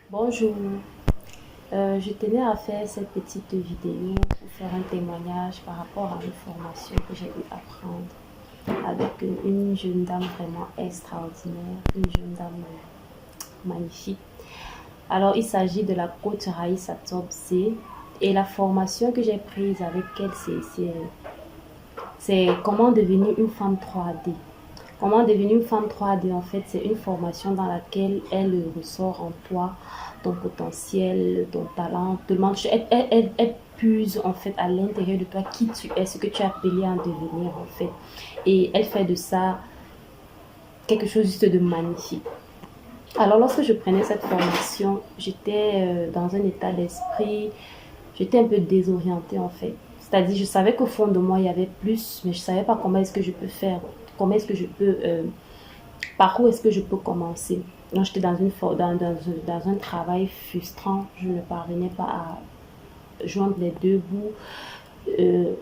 Bonjour, je tenais à faire cette petite vidéo pour faire un témoignage par rapport à une formation que j'ai eu à prendre avec une jeune dame vraiment extraordinaire, une jeune dame magnifique. Alors, il s'agit de la coach Raïssa Tobse et la formation que j'ai prise avec elle, c'est comment devenir une femme 3D. Comment devenir une femme 3D, en fait, c'est une formation dans laquelle elle ressort en toi ton potentiel, ton talent, te demande, elle puise en fait à l'intérieur de toi qui tu es, ce que tu es appelé à en devenir en fait. Et elle fait de ça quelque chose juste de magnifique. Alors lorsque je prenais cette formation, j'étais dans un état d'esprit, j'étais un peu désorientée en fait. C'est-à-dire, je savais qu'au fond de moi, il y avait plus, mais je ne savais pas comment est-ce que je peux faire, comment est-ce que je peux par où est-ce que je peux commencer. Donc, j'étais dans un travail frustrant. Je ne parvenais pas à joindre les deux bouts.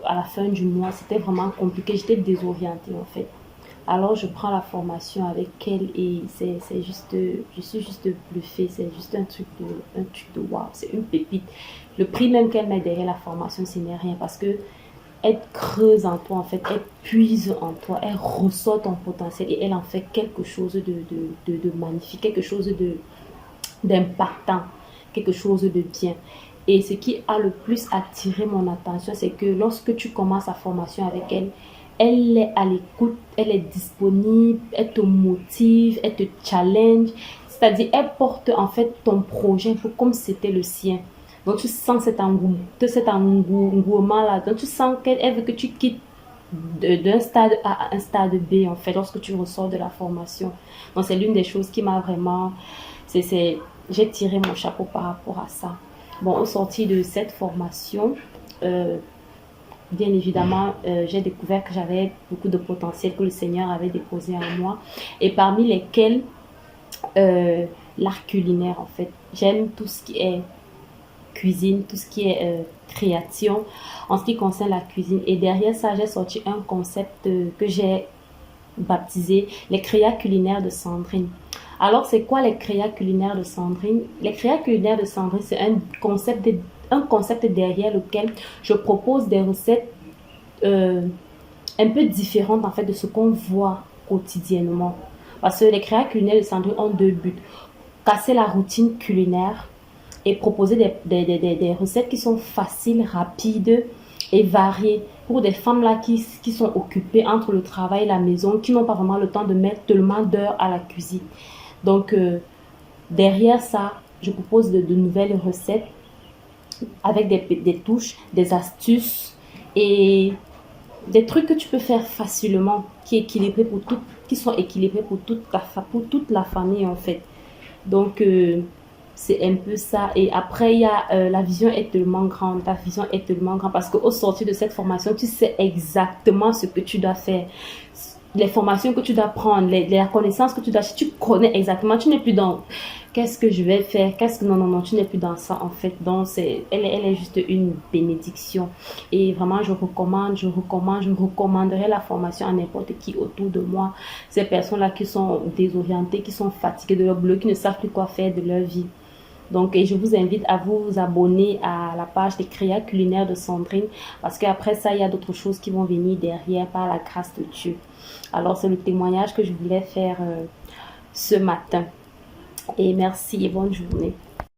À la fin du mois, c'était vraiment compliqué. J'étais désorientée en fait. Alors, je prends la formation avec elle et c'est juste, je suis juste bluffée. C'est juste un truc de waouh. C'est une pépite. Le prix même qu'elle met derrière la formation, ce n'est rien parce que elle creuse en toi, en fait, elle puise en toi, elle ressort ton potentiel et elle en fait quelque chose de magnifique, quelque chose d'impactant, quelque chose de bien. Et ce qui a le plus attiré mon attention, c'est que lorsque tu commences la formation avec elle, elle est à l'écoute, elle est disponible, elle te motive, elle te challenge. C'est-à-dire, elle porte en fait ton projet comme si c'était le sien. Donc, tu sens cet engouement-là. Donc, tu sens qu'elle veut que tu quittes d'un stade A à un stade B, en fait, lorsque tu ressors de la formation. Donc, c'est l'une des choses qui m'a vraiment... j'ai tiré mon chapeau par rapport à ça. Bon, au sorti de cette formation, bien évidemment, j'ai découvert que j'avais beaucoup de potentiel que le Seigneur avait déposé en moi. Et parmi lesquels, l'art culinaire, en fait. J'aime tout ce qui est cuisine, tout ce qui est création en ce qui concerne la cuisine. Et derrière ça, j'ai sorti un concept que j'ai baptisé les créas culinaires de Sandrine. Alors, c'est quoi les créas culinaires de Sandrine? Les créas culinaires de Sandrine, c'est un concept derrière lequel je propose des recettes un peu différentes en fait de ce qu'on voit quotidiennement. Parce que les créas culinaires de Sandrine ont deux buts. Casser la routine culinaire et proposer des recettes qui sont faciles, rapides et variées pour des femmes là qui sont occupées entre le travail et la maison, qui n'ont pas vraiment le temps de mettre tellement d'heures à la cuisine. Donc, derrière ça, je propose de nouvelles recettes avec des touches, des astuces et des trucs que tu peux faire facilement, qui sont équilibrés pour toute la famille en fait. Donc, c'est un peu ça. Et après, il y a la vision est tellement grande. Ta vision est tellement grande parce qu'au sortir de cette formation, tu sais exactement ce que tu dois faire. Les formations que tu dois prendre, la connaissance que tu dois... Tu connais exactement. Tu n'es plus dans qu'est-ce que je vais faire, Non, non, non, tu n'es plus dans ça en fait. Donc, elle est juste une bénédiction. Et vraiment, je recommanderais la formation à n'importe qui autour de moi. Ces personnes-là qui sont désorientées, qui sont fatiguées de leur boulot, qui ne savent plus quoi faire de leur vie. Donc, et je vous invite à vous abonner à la page des créas culinaires de Sandrine parce qu'après ça, il y a d'autres choses qui vont venir derrière par la grâce de Dieu. Alors, c'est le témoignage que je voulais faire ce matin. Et merci et bonne journée.